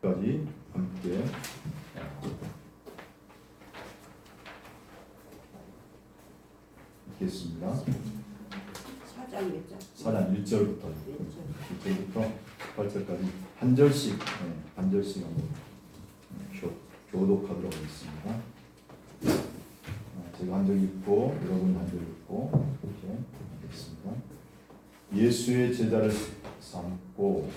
까지 함께 읽겠습니다. 4장 1절부터 8절까지 한 절씩 한 절씩 한번 교독하도록 하겠습니다. 제가 한 절 읽고 여러분이 한 절 읽고 이렇게 하겠습니다. 예수의 제자를 삼고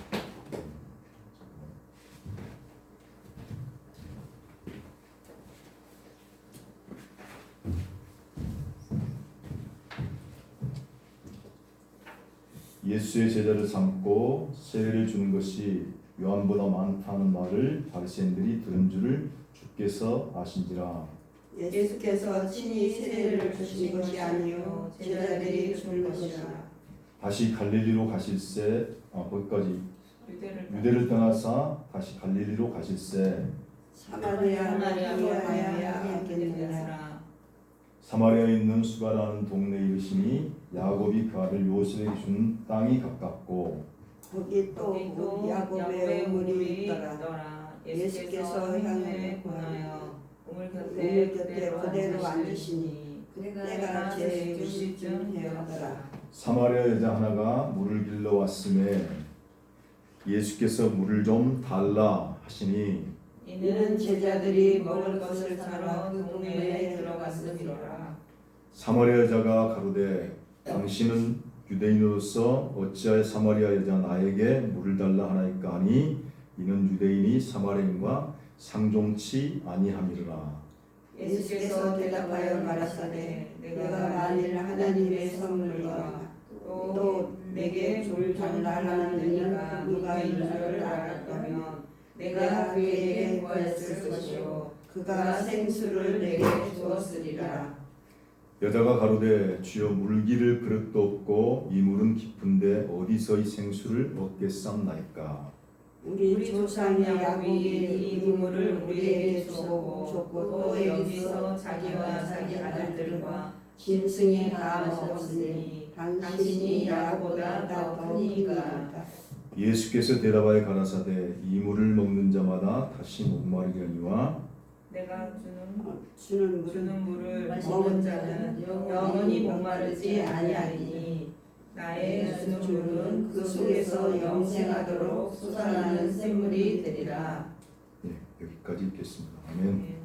예수의 제자를 삼고 세례를 주는 것이 요한보다 많다는 말을 바리새인들이 들은 줄을 주께서 아신지라. 예수께서 친히 세례를 주신 것이 아니요 제자들이 주는 것이라. 다시 갈릴리로 가실새 거기까지 유대를 떠나사 다시 갈릴리로 가실새 사마리아에 있는 수가라는 동네에 이르시니 야곱이 그 아들 요셉에게 준 땅이 가깝고 거기 또 야곱의 우물이 있더라. 예수께서 향해 권하여 우물 곁에 그대로 앉으시니 내가 제 2시쯤 되었더라. 사마리아 여자 하나가 물을 길러 왔음에 예수께서 물을 좀 달라 하시니 이는 제자들이 먹을 것을 사러 그 동네에 들어갔음이로라. 사마리아 여자가 가로되 당신은 유대인으로서 어찌하여 사마리아 여자 나에게 물을 달라 하나이까 하니 이는 유대인이 사마리아인과 상종치 아니함이로라. 예수께서 대답하여 가라사대 내가 만일 하나님의 선물과 또 내게 줄 달라 하는 이가 누가 있는 줄 알았다면 내가 그에게 구하였을 것이요 그가 생수를 내게 주었으리라. 여자가 가로되 주여 물기를 그릇도 없고 이 물은 깊은데 어디서 이 생수를 얻겠사옵나이까. 우리 조상 야곱이 이 물을 우리에게 줬고 또 여기서 자기와 자기 아들들과 짐승이 다 먹었으니 당신이 야곱보다 더 크니까. 예수께서 대답하여 가라사대 이 물을 먹는 자마다 다시 목마르려니와 내가 주는 물을 먹은 자는 영원히 목마르지 아니하리니 나의 주는 물은 그 속에서 영생하도록 솟아나는 샘물이 되리라. 네, 여기까지 읽겠습니다. 아멘.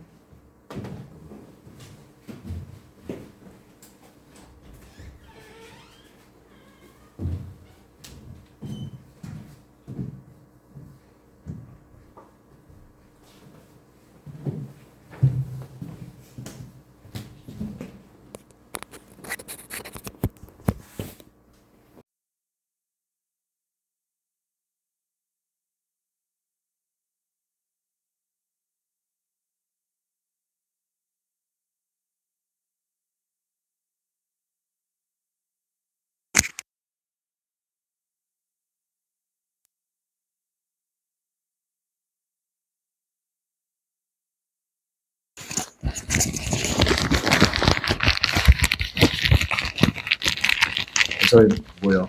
저 뭐야?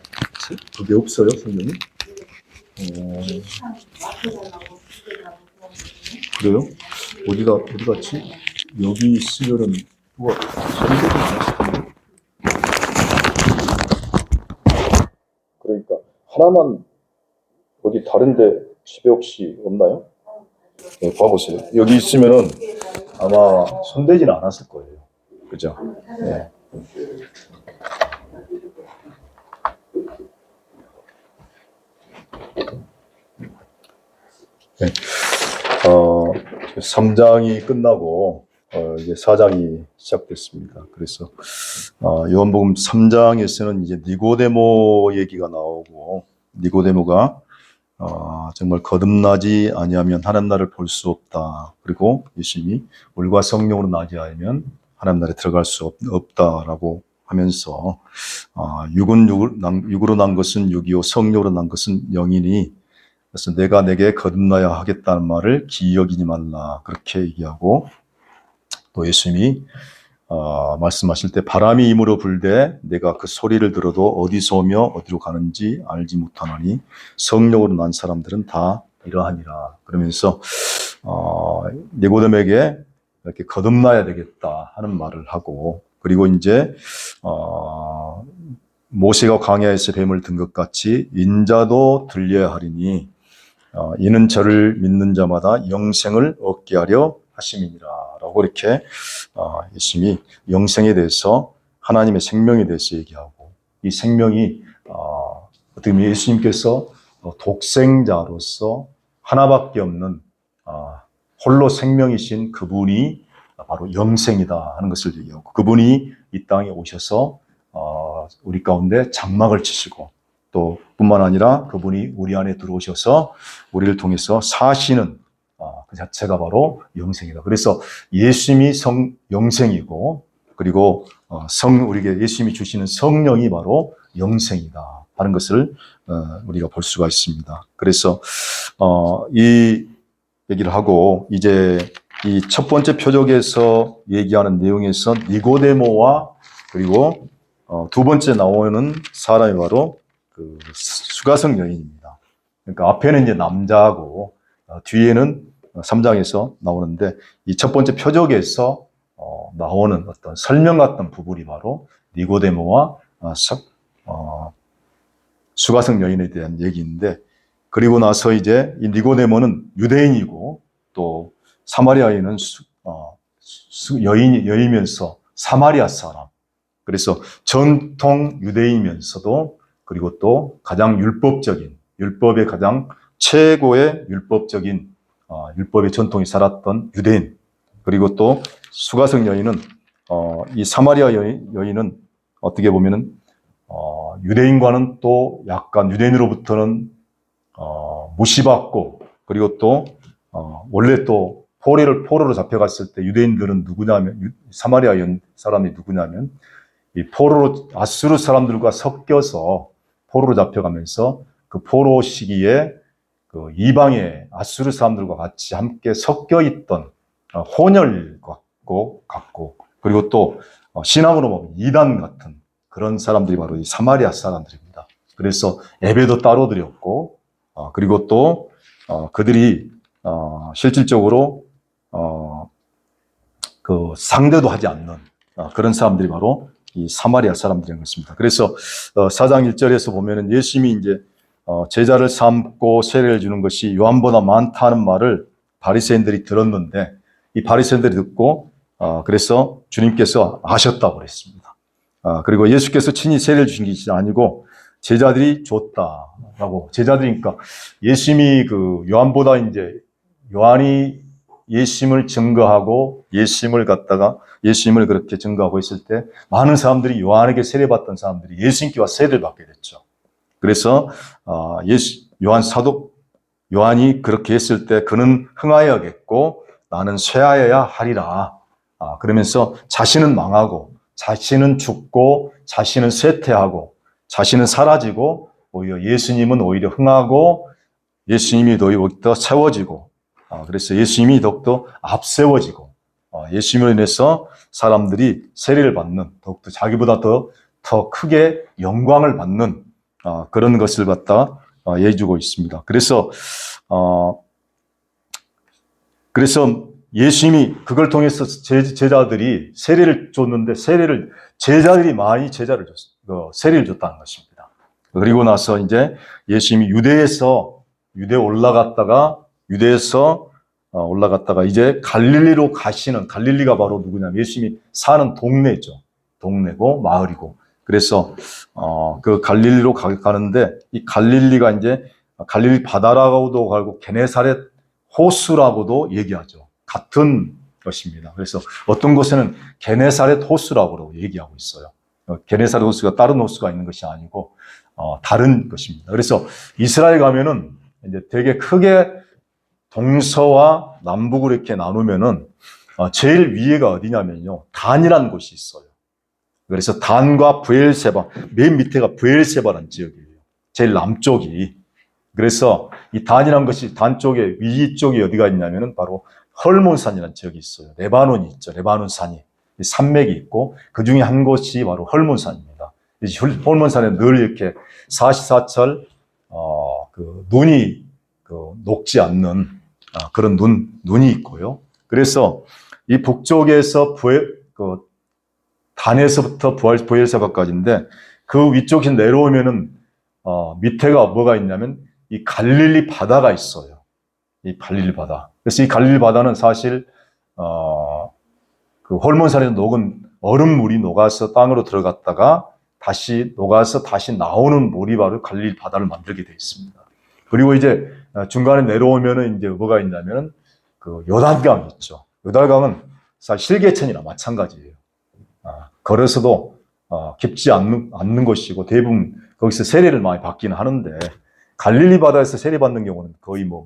그게 없어요, 성경이? 그래요? 어디 갔지? 여기 있으면은 누가 성경이 나왔을 그러니까 하나만 어디 다른데 집에 혹시 없나요? 네, 봐보세요. 여기 있으면은 아마 손대지는 않았을 거예요. 그죠? 네. 네. 3장이 끝나고 이제 4장이 시작됐습니다. 그래서 요한복음 3장에서는 이제 니고데모 얘기가 나오고 니고데모가 정말 거듭나지 아니하면 하나님 나라를 볼 수 없다. 그리고 예수님이 물과 성령으로 나지 않으면 하나님 나라에 들어갈 수 없다라고 하면서 육은 육으로 난 것은 육이요 성령으로 난 것은 영이니 그래서 내가 내게 거듭나야 하겠다는 말을 기억이지 말라 그렇게 얘기하고 또 예수님이 말씀하실 때 바람이 임으로 불되 내가 그 소리를 들어도 어디서 오며 어디로 가는지 알지 못하노니 성령으로 난 사람들은 다 이러하니라. 그러면서 니고데모에게 이렇게 거듭나야 되겠다 하는 말을 하고, 그리고 이제 모세가 광야에서 뱀을 든 것 같이 인자도 들려야 하리니 이는 저를 믿는 자마다 영생을 얻게 하려 하심이니라 라고 이렇게 예수님이 영생에 대해서, 하나님의 생명에 대해서 얘기하고, 이 생명이 어떻게 보면 예수님께서 독생자로서 하나밖에 없는 홀로 생명이신 그분이 바로 영생이다 하는 것을 얘기하고, 그분이 이 땅에 오셔서 우리 가운데 장막을 치시고, 또 뿐만 아니라 그분이 우리 안에 들어오셔서 우리를 통해서 사시는 그 자체가 바로 영생이다. 그래서 예수님이 영생이고, 그리고 우리에게 예수님이 주시는 성령이 바로 영생이다 하는 것을 우리가 볼 수가 있습니다. 그래서 이 얘기를 하고, 이제 이 첫 번째 표적에서 얘기하는 내용에서 니고데모와, 그리고 두 번째 나오는 사람이 바로 그 수가성 여인입니다. 그러니까 앞에는 이제 남자고 뒤에는 3장에서 나오는데, 이 첫 번째 표적에서 나오는 어떤 설명 같은 부분이 바로 니고데모와 수가성 여인에 대한 얘기인데, 그리고 나서 이제 이 니고데모는 유대인이고, 또 사마리아 여인은 여인이면서 사마리아 사람. 그래서 전통 유대인이면서도, 그리고 또 가장 율법의 가장 최고의 율법적인 율법의 전통이 살았던 유대인. 그리고 또 수가성 여인은 이 사마리아 여인은 어떻게 보면은 유대인과는 또 약간, 유대인으로부터는 무시받고, 그리고 또 원래 또 포로로 잡혀갔을 때 유대인들은 누구냐면, 사마리아 사람이 누구냐면, 이 아수르 사람들과 섞여서 포로로 잡혀가면서 그 포로 시기에 그 이방의 아수르 사람들과 같이 함께 섞여 있던 혼혈 같고, 그리고 또 신앙으로 보면 이단 같은 그런 사람들이 바로 이 사마리아 사람들입니다. 그래서 예배도 따로 드렸고, 그리고 또 그들이 실질적으로 그 상대도 하지 않는 그런 사람들이 바로 이 사마리아 사람들인 것입니다. 그래서 4장 1절에서 보면은 예수님이 이제 제자를 삼고 세례를 주는 것이 요한보다 많다는 말을 바리새인들이 들었는데, 이 바리새인들이 듣고 그래서 주님께서 아셨다고 그랬습니다. 그리고 예수께서 친히 세례를 주신 것이 아니고 제자들이 줬다라고. 제자들이니까 예수님이 그 요한보다 이제 요한이 예수님을 증거하고 예수님을 그렇게 증거하고 있을 때 많은 사람들이 요한에게 세례받던 사람들이 예수님께와 세례를 받게 됐죠. 그래서 요한이 그렇게 했을 때 그는 흥하여야겠고 나는 쇠하여야 하리라. 그러면서 자신은 망하고, 자신은 죽고, 자신은 쇠퇴하고, 자신은 사라지고, 오히려 예수님은 오히려 흥하고, 예수님이 더욱더 세워지고, 그래서 예수님이 더욱더 앞세워지고, 예수님으로 인해서 사람들이 세례를 받는, 더욱더 자기보다 더 크게 영광을 받는 그런 것을 갖다 얘기해주고 있습니다. 그래서 예수님이 그걸 통해서 제자들이 세례를 줬는데, 제자들이 많이 세례를 줬다는 것입니다. 그리고 나서 이제 예수님이 유대에서 올라갔다가 이제 갈릴리로 가시는, 갈릴리가 바로 누구냐면 예수님이 사는 동네고 마을이고, 그래서 그 갈릴리로 가는데, 이 갈릴리가 이제 갈릴리 바다라고도 하고 게네사렛 호수라고도 얘기하죠. 같은 것입니다. 그래서 어떤 곳에는 게네사렛 호수라고 얘기하고 있어요. 게네사렛 호수가 다른 호수가 있는 것이 아니고 다른 것입니다. 그래서 이스라엘 가면은 이제 되게 크게 동서와 남북으로 이렇게 나누면은 제일 위에가 어디냐면요, 단이라는 곳이 있어요. 그래서 단과 브엘세바, 맨 밑에가 브엘세바라는 지역이에요. 제일 남쪽이. 그래서 이 단이라는 것이, 단 쪽에 위쪽에 어디가 있냐면은 바로 헐몬산이라는 지역이 있어요. 레바논이 있죠. 레바논 산이. 산맥이 있고 그 중에 한 곳이 바로 헐몬산입니다. 헐몬산에 늘 이렇게 사시사철 눈이 녹지 않는 그런 눈이 있고요. 그래서 이 북쪽에서 단에서부터 부엘세바까지인데 그 위쪽에 내려오면은 밑에가 뭐가 있냐면 이 갈릴리 바다가 있어요. 이 갈릴리 바다. 그래서 이 갈릴리 바다는 사실 그 홀몬산에서 녹은 얼음물이 녹아서 땅으로 들어갔다가 다시 녹아서 다시 나오는 물이 바로 갈릴리 바다를 만들게 되어 있습니다. 그리고 이제 중간에 내려오면은 이제 뭐가 있냐면은 그 요단강이 있죠. 요단강은 사실 실개천이나 마찬가지예요. 걸어서도 깊지 않는 것이고 대부분 거기서 세례를 많이 받기는 하는데 갈릴리 바다에서 세례받는 경우는 거의 못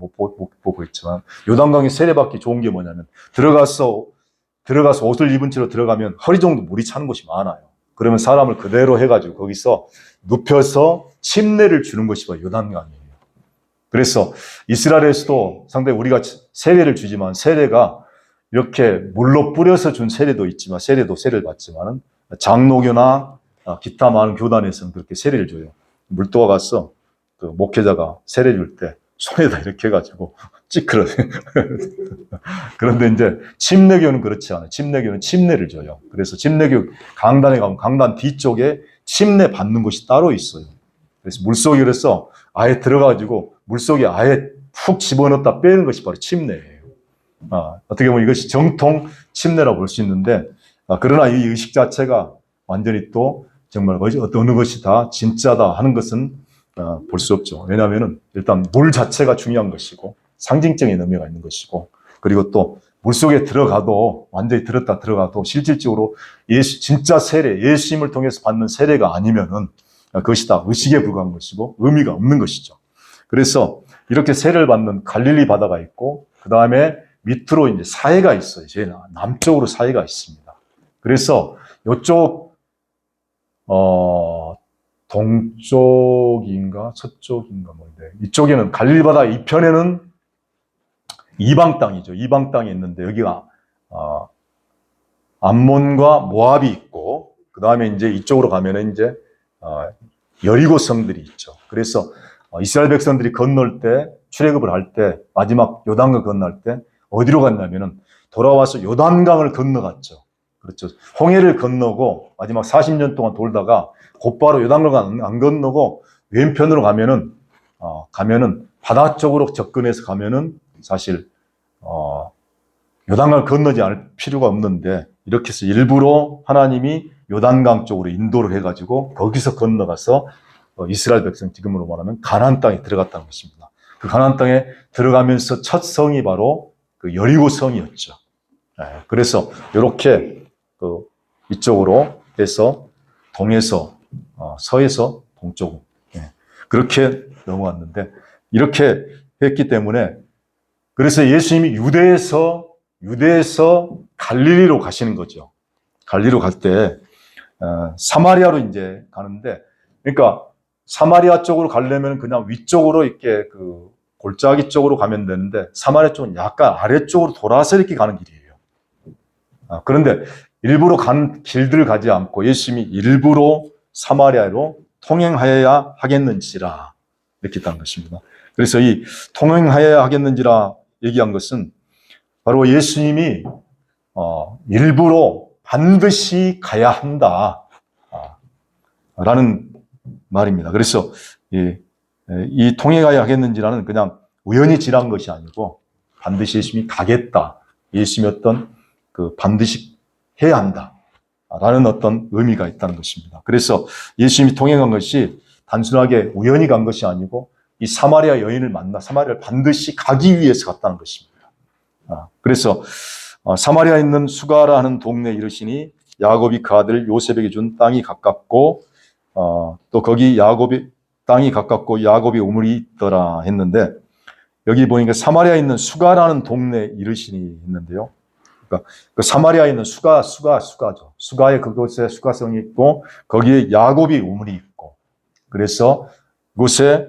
보고 있지만 요단강에 세례받기 좋은 게 뭐냐면 들어가서 옷을 입은 채로 들어가면 허리 정도 물이 차는 곳이 많아요. 그러면 사람을 그대로 해가지고 거기서 눕혀서 침례를 주는 것이 바로 요단강이에요. 그래서 이스라엘에서도 상당히 우리가 세례를 주지만 세례가 이렇게 물로 뿌려서 준 세례도 있지만 세례를 받지만은 장로교나 기타 많은 교단에서는 그렇게 세례를 줘요. 물도가 가서 그 목회자가 세례 줄 때 손에다 이렇게 해가지고 찌그러. 그런데 이제 침례교는 그렇지 않아요. 침례교는 침례를 줘요. 그래서 침례교 강단에 가면 강단 뒤쪽에 침례 받는 곳이 따로 있어요. 그래서 물속에 그래서 아예 들어가가지고 물속에 아예 푹 집어넣었다 빼는 것이 바로 침례예요. 어떻게 보면 이것이 정통 침례라고 볼 수 있는데, 그러나 이 의식 자체가 완전히 또 정말 어느 것이 다 진짜다 하는 것은 볼 수 없죠. 왜냐하면 일단 물 자체가 중요한 것이고 상징적인 의미가 있는 것이고, 그리고 또 물속에 들어가도 완전히 들어가도 실질적으로 진짜 세례, 예수님을 통해서 받는 세례가 아니면은 그것이 다 의식에 불과한 것이고 의미가 없는 것이죠. 그래서 이렇게 세례를 받는 갈릴리 바다가 있고 그 다음에 밑으로 이제 사해가 있어요. 제일 남쪽으로 사해가 있습니다. 그래서 이쪽 동쪽인가 서쪽인가 뭔데 이쪽에는 갈릴리 바다 이편에는 이방 땅이죠. 이방 땅이 있는데 여기가 암몬과 모압이 있고 그 다음에 이제 이쪽으로 가면은 이제 여리고 성들이 있죠. 그래서 이스라엘 백성들이 건널 때 출애굽을 할 때 마지막 요단강 건널 때 어디로 갔냐면은 돌아와서 요단강을 건너갔죠. 그렇죠. 홍해를 건너고 마지막 40년 동안 돌다가 곧바로 요단강을 안 건너고 왼편으로 가면은 바다 쪽으로 접근해서 가면은 사실 요단강을 건너지 않을 필요가 없는데 이렇게 해서 일부러 하나님이 요단강 쪽으로 인도를 해가지고 거기서 건너가서 이스라엘 백성 지금으로 말하면 가나안 땅에 들어갔다는 것입니다. 그 가나안 땅에 들어가면서 첫 성이 바로 그 여리고 성이었죠. 그래서 이렇게 이쪽으로 해서 동에서 서에서 동쪽으로 그렇게 넘어갔는데 이렇게 했기 때문에 그래서 예수님이 유대에서 갈릴리로 가시는 거죠. 갈릴리로 갈 때 사마리아로 이제 가는데 그러니까 사마리아 쪽으로 가려면 그냥 위쪽으로 이렇게 그 골짜기 쪽으로 가면 되는데 사마리아 쪽은 약간 아래쪽으로 돌아서 이렇게 가는 길이에요. 그런데 일부러 가는 길들을 가지 않고 예수님이 일부러 사마리아로 통행하여야 하겠는지라 이렇게 했다는 것입니다. 그래서 이 통행하여야 하겠는지라 얘기한 것은 바로 예수님이 일부러 반드시 가야 한다 라는 말입니다. 그래서 이 통행하여야 하겠는지라는 그냥 우연히 지난 것이 아니고 반드시 예수님이 가겠다. 예수님이 어떤 그 반드시 해야 한다. 라는 어떤 의미가 있다는 것입니다. 그래서 예수님이 통행한 것이 단순하게 우연히 간 것이 아니고 이 사마리아 여인을 만나 사마리아를 반드시 가기 위해서 갔다는 것입니다. 그래서 사마리아에 있는 수가라는 동네에 이르시니 야곱이 그 아들 요셉에게 준 땅이 가깝고 또 거기 야곱이 땅이 가깝고 야곱이 우물이 있더라 했는데 여기 보니까 사마리아에 있는 수가라는 동네에 이르시니 했는데요. 그러니까 그 사마리아에 있는 수가죠. 수가의 그곳에 수가성이 있고 거기에 야곱이 우물이 있고 그래서 그곳에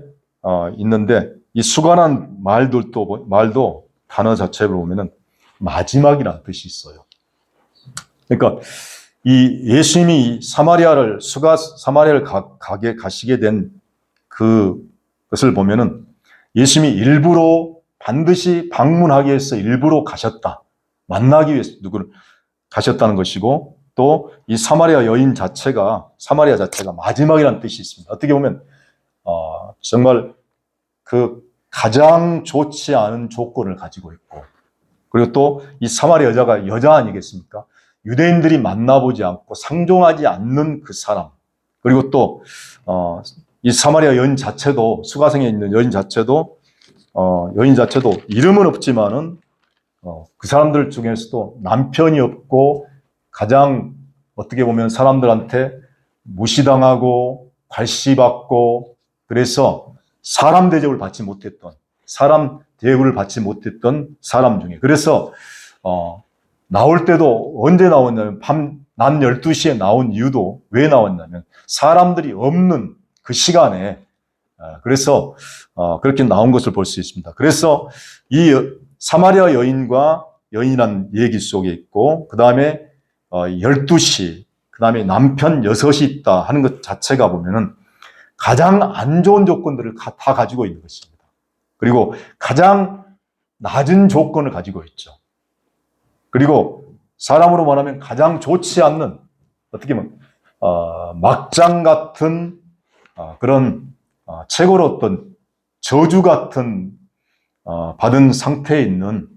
있는데 이 수가라는 말도 단어 자체로 보면은 마지막이라는 뜻이 있어요. 그러니까 이 예수님이 사마리아를 가시게 된 그것을 보면은 예수님이 일부러 반드시 방문하기 위해서 일부러 가셨다. 만나기 위해서 누구를 가셨다는 것이고, 또 이 사마리아 자체가 마지막이라는 뜻이 있습니다. 어떻게 보면 정말 그 가장 좋지 않은 조건을 가지고 있고, 그리고 또 이 사마리아 여자가 여자 아니겠습니까? 유대인들이 만나보지 않고 상종하지 않는 그 사람, 그리고 또 이 사마리아 여인 자체도, 수가성에 있는 여인 자체도 이름은 없지만은 그 사람들 중에서도 남편이 없고 가장 어떻게 보면 사람들한테 무시당하고 괄시받고, 그래서 사람 대접을 받지 못했던 사람 중에, 그래서 나올 때도 언제 나왔냐면 낮 12시에 나온 이유도 왜 나왔냐면 사람들이 없는 그 시간에, 그래서 그렇게 나온 것을 볼 수 있습니다. 그래서 이 사마리아 여인이라는 얘기 속에 있고, 그 다음에 12시, 그 다음에 남편 6이 있다 하는 것 자체가 보면은 가장 안 좋은 조건들을 다 가지고 있는 것입니다. 그리고 가장 낮은 조건을 가지고 있죠. 그리고 사람으로 말하면 가장 좋지 않는, 어떻게 보면 막장 같은 그런 최고로 어떤 저주 같은 받은 상태에 있는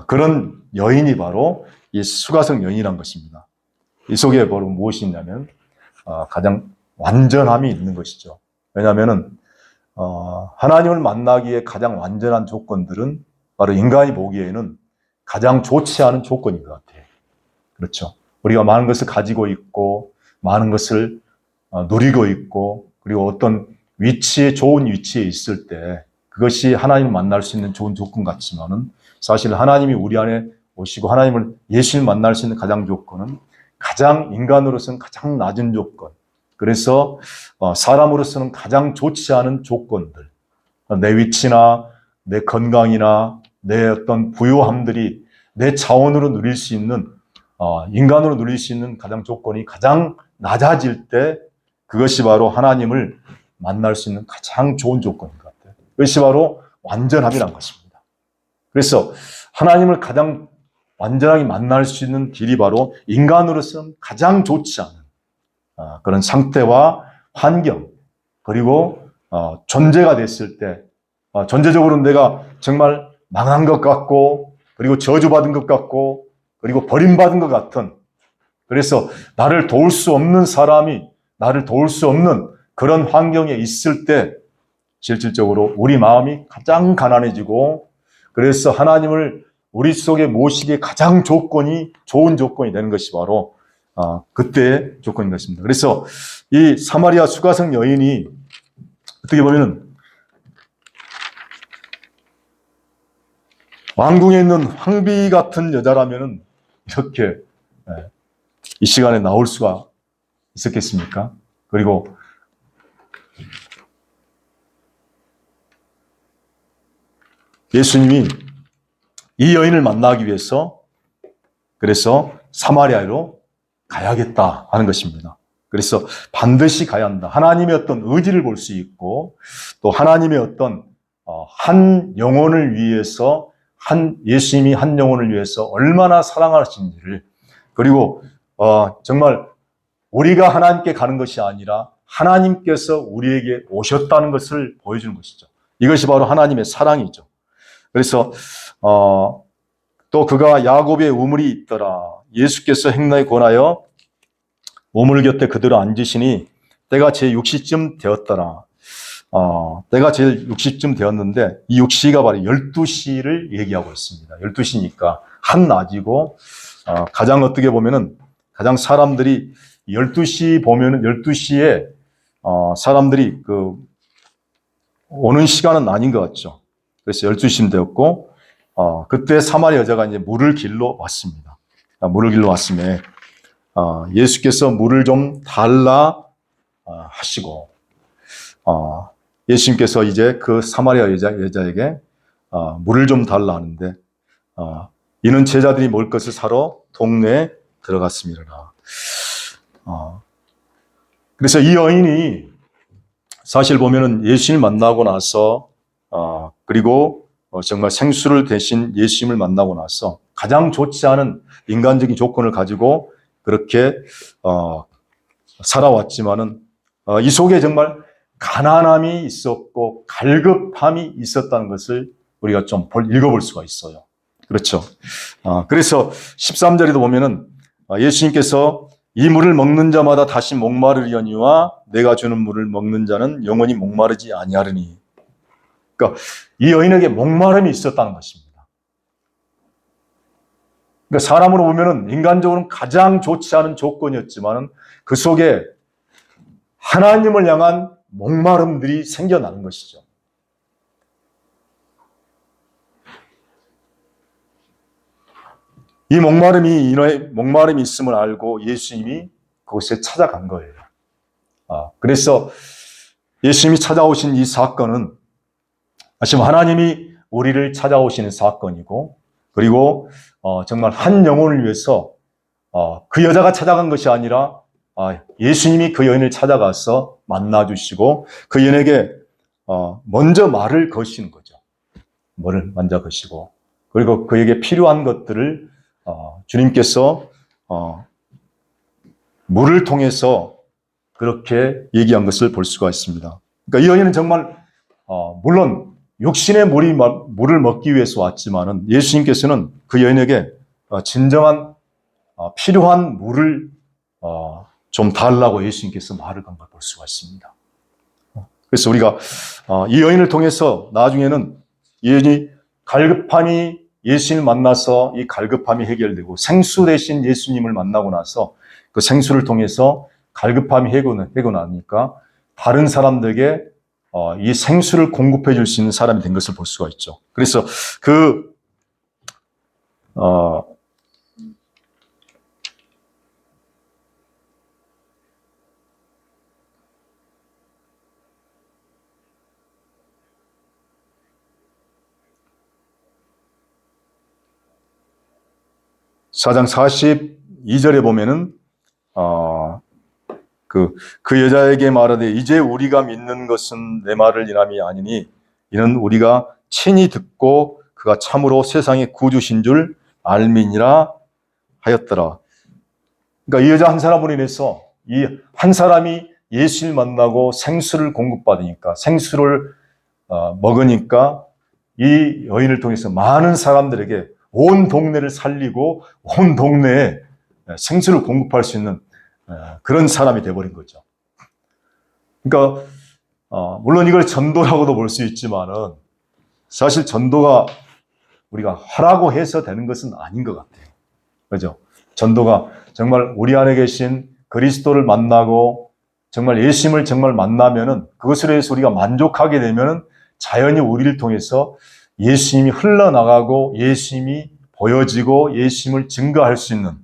그런 여인이 바로 이 수가성 여인이란 것입니다. 이 속에 바로 무엇이 있냐면 가장 완전함이 있는 것이죠. 왜냐하면은 하나님을 만나기에 가장 완전한 조건들은 바로 인간이 보기에는 가장 좋지 않은 조건인 것 같아요. 그렇죠. 우리가 많은 것을 가지고 있고 많은 것을 누리고 있고, 그리고 어떤 좋은 위치에 있을 때 그것이 하나님을 만날 수 있는 좋은 조건 같지만은, 사실 하나님이 우리 안에 오시고 예수님을 만날 수 있는 가장 조건은 가장 인간으로서는 가장 낮은 조건, 그래서 사람으로서는 가장 좋지 않은 조건들, 내 위치나 내 건강이나 내 어떤 부유함들이 내 자원으로 누릴 수 있는, 인간으로 누릴 수 있는 가장 조건이 가장 낮아질 때, 그것이 바로 하나님을 만날 수 있는 가장 좋은 조건인 것 같아요. 그것이 바로 완전함이란 것입니다. 그래서 하나님을 가장 완전하게 만날 수 있는 길이 바로 인간으로서는 가장 좋지 않은 그런 상태와 환경, 그리고 존재가 됐을 때, 존재적으로 내가 정말 망한 것 같고, 그리고 저주받은 것 같고, 그리고 버림받은 것 같은, 그래서 나를 도울 수 없는 사람이 나를 도울 수 없는 그런 환경에 있을 때 실질적으로 우리 마음이 가장 가난해지고, 그래서 하나님을 우리 속에 모시기에 가장 좋은 조건이 되는 것이 바로 그때의 조건인 것입니다. 그래서 이 사마리아 수가성 여인이 어떻게 보면 왕궁에 있는 황비 같은 여자라면 이렇게 이 시간에 나올 수가 있었겠습니까? 그리고 예수님이 이 여인을 만나기 위해서 그래서 사마리아로 가야겠다 하는 것입니다. 그래서 반드시 가야 한다. 하나님의 어떤 의지를 볼 수 있고, 또 하나님의 어떤 한 영혼을 위해서, 예수님이 한 영혼을 위해서 얼마나 사랑하시는지를, 그리고 정말 우리가 하나님께 가는 것이 아니라 하나님께서 우리에게 오셨다는 것을 보여주는 것이죠. 이것이 바로 하나님의 사랑이죠. 그래서 또 그가 야곱의 우물이 있더라. 예수께서 행나에 권하여 우물 곁에 그대로 앉으시니 때가 제 6시쯤 되었더라. 때가 제일 6시쯤 되었는데 이 6시가 바로 12시를 얘기하고 있습니다. 12시니까 한낮이고, 가장 어떻게 보면은 가장 사람들이 12시 보면은 12시에 사람들이 오는 시간은 아닌 것 같죠. 그래서 12시쯤 되었고, 그때 사마리아 여자가 이제 물을 길러 왔습니다. 물을 길러 왔음에 예수께서 물을 좀 달라 하시고, 예수님께서 이제 그 사마리아 여자에게 물을 좀 달라 하는데, 이는 제자들이 먹을 것을 사러 동네에 들어갔습니다. 그래서 이 여인이 사실 보면은 예수님을 만나고 나서 그리고 정말 생수를 대신 예수님을 만나고 나서 가장 좋지 않은 인간적인 조건을 가지고 그렇게 살아왔지만은 이 속에 정말 가난함이 있었고 갈급함이 있었다는 것을 우리가 좀 읽어볼 수가 있어요. 그렇죠. 그래서 13절에도 보면은 예수님께서 이 물을 먹는 자마다 다시 목마르려니와 내가 주는 물을 먹는 자는 영원히 목마르지 아니하리니. 그러니까 이 여인에게 목마름이 있었다는 것입니다. 그러니까 사람으로 보면은 인간적으로는 가장 좋지 않은 조건이었지만은 그 속에 하나님을 향한 목마름들이 생겨나는 것이죠. 이 목마름이 있음을 알고 예수님이 그곳에 찾아간 거예요. 그래서 예수님이 찾아오신 이 사건은 지금 하나님이 우리를 찾아오시는 사건이고, 그리고 정말 한 영혼을 위해서 그 여자가 찾아간 것이 아니라 예수님이 그 여인을 찾아가서 만나주시고 그 여인에게 먼저 말을 거시는 거죠. 말을 먼저 거시고, 그리고 그에게 필요한 것들을 주님께서 물을 통해서 그렇게 얘기한 것을 볼 수가 있습니다. 그러니까 이 여인은 정말 물론 육신의 물을 먹기 위해서 왔지만은 예수님께서는 그 여인에게 진정한 필요한 물을 좀 달라고 예수님께서 말을 건 걸 볼 수가 있습니다. 그래서 우리가 이 여인을 통해서 나중에는 이 여인이 갈급함이 예수님을 만나서 이 갈급함이 해결되고 생수 대신 예수님을 만나고 나서 그 생수를 통해서 갈급함이 해결나니까 다른 사람들에게 이 생수를 공급해 줄 수 있는 사람이 된 것을 볼 수가 있죠. 그래서 사장 42절에 보면은 그 여자에게 말하되 이제 우리가 믿는 것은 내 말을 인함이 아니니 이는 우리가 친히 듣고 그가 참으로 세상의 구주신 줄 알미니라 하였더라. 그러니까 이 여자 한 사람으로 인해서 이 한 사람이 예수를 만나고 생수를 공급받으니까 생수를 먹으니까 이 여인을 통해서 많은 사람들에게 온 동네를 살리고 온 동네에 생수를 공급할 수 있는 그런 사람이 되어버린 거죠. 그러니까 물론 이걸 전도라고도 볼 수 있지만은 사실 전도가 우리가 하라고 해서 되는 것은 아닌 것 같아요. 그죠? 전도가 정말 우리 안에 계신 그리스도를 만나고 정말 예수님을 정말 만나면은 그것으로 해서 우리가 만족하게 되면은 자연히 우리를 통해서 예수님이 흘러나가고 예수님이 보여지고 예수님을 증거할 수 있는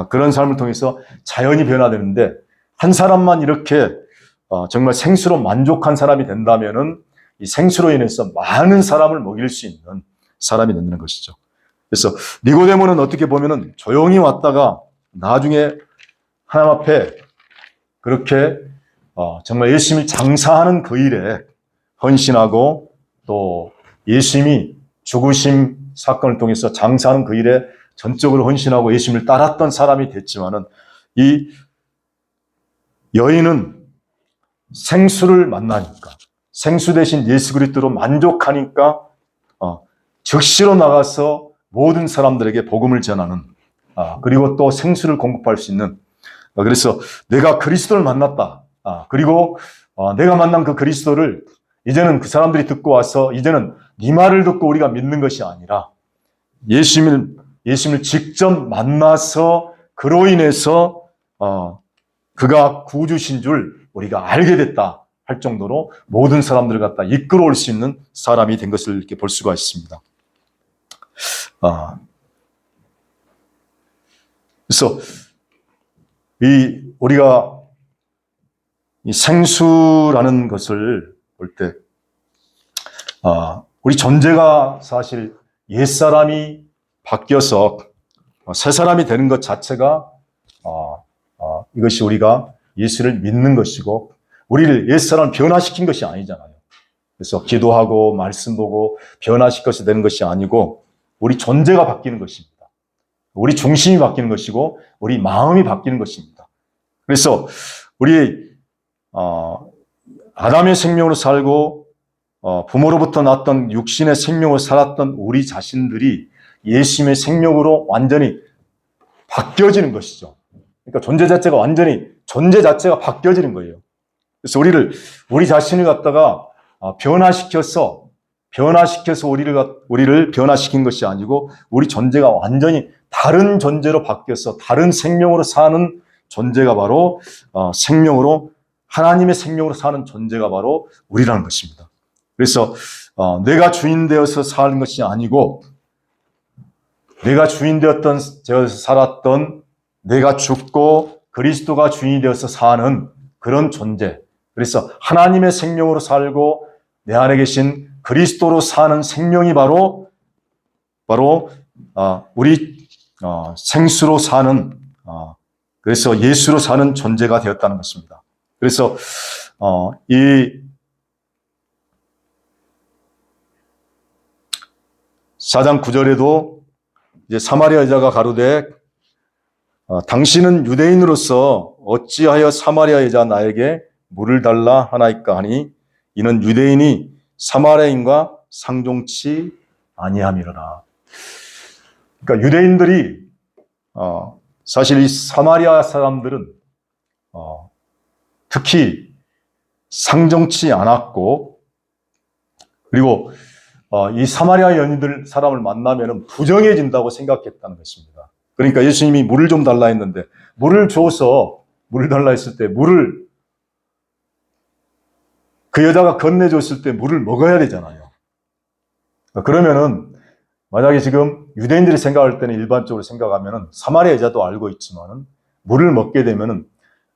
그런 삶을 통해서 자연히 변화되는데 한 사람만 이렇게 정말 생수로 만족한 사람이 된다면은 이 생수로 인해서 많은 사람을 먹일 수 있는 사람이 된다는 것이죠. 그래서 니고데모는 어떻게 보면은 조용히 왔다가 나중에 하나님 앞에 그렇게 정말 예수님이 장사하는 그 일에 헌신하고 또 예수님이 죽으심 사건을 통해서 장사하는 그 일에 전적으로 헌신하고 예수님을 따랐던 사람이 됐지만은 이 여인은 생수를 만나니까 생수 대신 예수 그리스도로 만족하니까 즉시로 나가서 모든 사람들에게 복음을 전하는 그리고 또 생수를 공급할 수 있는 그래서 내가 그리스도를 만났다. 그리고 내가 만난 그 그리스도를 이제는 그 사람들이 듣고 와서 이제는 네 말을 듣고 우리가 믿는 것이 아니라 예수님을 직접 만나서 그로 인해서 그가 구주신 줄 우리가 알게 됐다 할 정도로 모든 사람들을 갖다 이끌어올 수 있는 사람이 된 것을 이렇게 볼 수가 있습니다. 그래서 우리가 이 생수라는 것을 볼 때 우리 존재가 사실 옛사람이 바뀌어서 새 사람이 되는 것 자체가 이것이 우리가 예수를 믿는 것이고 우리를 옛사람 변화시킨 것이 아니잖아요. 그래서 기도하고 말씀 보고 변화시켜서 되는 것이 아니고 우리 존재가 바뀌는 것입니다. 우리 중심이 바뀌는 것이고 우리 마음이 바뀌는 것입니다. 그래서 우리 아담의 생명으로 살고 부모로부터 났던 육신의 생명으로 살았던 우리 자신들이 예수님의 생명으로 완전히 바뀌어지는 것이죠. 그러니까 존재 자체가 바뀌어지는 거예요. 그래서 우리 자신을 갖다가 변화시켜서 우리를 변화시킨 것이 아니고 우리 존재가 완전히 다른 존재로 바뀌어서 다른 생명으로 사는 존재가 바로 하나님의 생명으로 사는 존재가 바로 우리라는 것입니다. 그래서 내가 주인 되어서 사는 것이 아니고 내가 주인 되어서 살았던 내가 죽고 그리스도가 주인이 되어서 사는 그런 존재. 그래서 하나님의 생명으로 살고 내 안에 계신 그리스도로 사는 생명이 바로 우리 생수로 사는 그래서 예수로 사는 존재가 되었다는 것입니다. 그래서 이 4장 9절에도 이제 사마리아 여자가 가로되 당신은 유대인으로서 어찌하여 사마리아 여자 나에게 물을 달라 하나이까 하니 이는 유대인이 사마리아인과 상종치 아니함이로라. 그러니까 유대인들이 사실 이 사마리아 사람들은 특히 상종치 않았고 그리고 이 사마리아 여인들 사람을 만나면 부정해진다고 생각했다는 것입니다. 그러니까 예수님이 물을 좀 달라 했는데 물을 달라 했을 때 그 여자가 건네줬을 때 물을 먹어야 되잖아요. 그러면은 만약에 지금 유대인들이 생각할 때는 일반적으로 생각하면은 사마리아 여자도 알고 있지만은 물을 먹게 되면은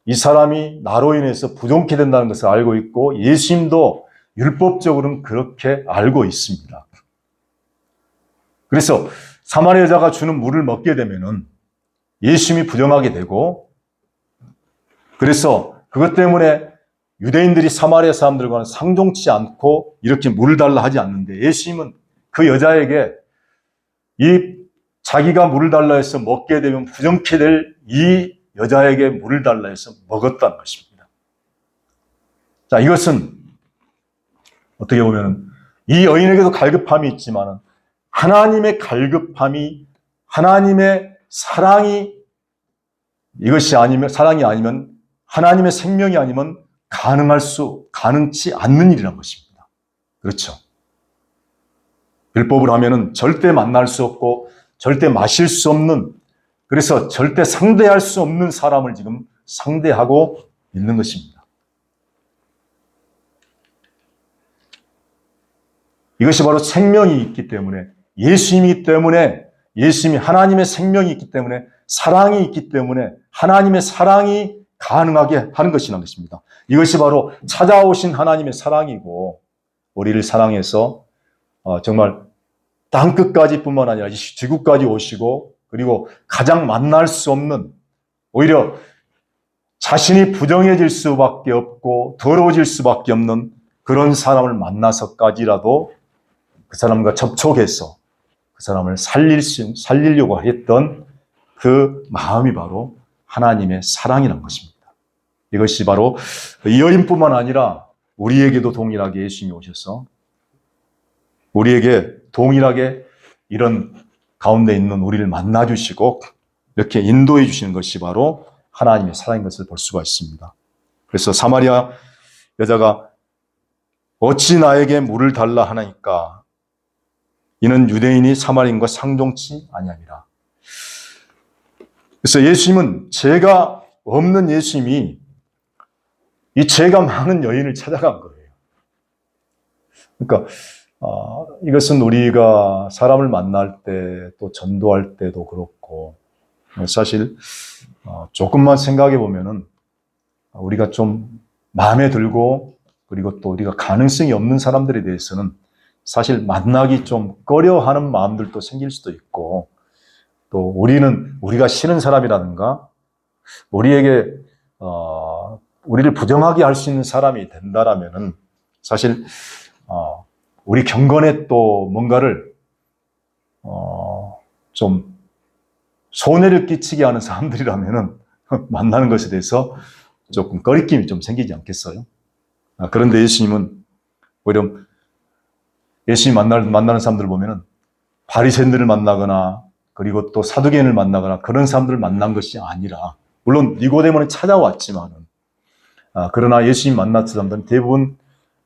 이 사람이 나로 인해서 부정케 된다는 것을 알고 있고 예수님도 율법적으로는 그렇게 알고 있습니다. 그래서 사마리아 여자가 주는 물을 먹게 되면은 예수님이 부정하게 되고 그래서 그것 때문에 유대인들이 사마리아 사람들과는 상종치 않고 이렇게 물을 달라 하지 않는데 예수님은 그 여자에게 자기가 물을 달라 해서 먹게 되면 부정케 될 이 여자에게 물을 달라 해서 먹었다는 것입니다. 자, 이것은 어떻게 보면 이 여인에게도 갈급함이 있지만 하나님의 갈급함이 하나님의 사랑이 사랑이 아니면 하나님의 생명이 아니면 가능치 않는 일이란 것입니다. 그렇죠. 율법을 하면은 절대 만날 수 없고 절대 마실 수 없는 그래서 절대 상대할 수 없는 사람을 지금 상대하고 있는 것입니다. 이것이 바로 생명이 있기 때문에 예수님이기 때문에 예수님이 하나님의 생명이 있기 때문에 사랑이 있기 때문에 하나님의 사랑이 가능하게 하는 것이라는 것입니다. 이것이 바로 찾아오신 하나님의 사랑이고 우리를 사랑해서 정말 땅끝까지 뿐만 아니라 지구까지 오시고 그리고 가장 만날 수 없는 오히려 자신이 부정해질 수밖에 없고 더러워질 수밖에 없는 그런 사람을 만나서까지라도 그 사람과 접촉해서 그 사람을 살리려고 했던 그 마음이 바로 하나님의 사랑이라는 것입니다. 이것이 바로 이 여인뿐만 아니라 우리에게도 동일하게 예수님이 오셔서 우리에게 동일하게 이런 가운데 있는 우리를 만나주시고 이렇게 인도해 주시는 것이 바로 하나님의 사랑인 것을 볼 수가 있습니다. 그래서 사마리아 여자가 어찌 나에게 물을 달라 하나이까 이는 유대인이 사마리아인과 상종치 아니함이라. 그래서 예수님은 죄가 없는 예수님이 이 죄가 많은 여인을 찾아간 거예요. 그러니까 이것은 우리가 사람을 만날 때 또 전도할 때도 그렇고 사실 조금만 생각해 보면은 우리가 좀 마음에 들고 그리고 또 우리가 가능성이 없는 사람들에 대해서는 사실 만나기 좀 꺼려하는 마음들도 생길 수도 있고 또 우리가 싫은 사람이라든가 우리에게 우리를 부정하게 할 수 있는 사람이 된다라면은 사실 우리 경건에 또 뭔가를 좀 손해를 끼치게 하는 사람들이라면은 만나는 것에 대해서 조금 꺼리낌이 좀 생기지 않겠어요? 그런데 예수님은 오히려 예수님 만나는 사람들을 보면은 바리새인들을 만나거나 그리고 또 사두개인을 만나거나 그런 사람들을 만난 것이 아니라, 물론 니고데모는 찾아왔지만은 그러나 예수님 만났던 사람들은 대부분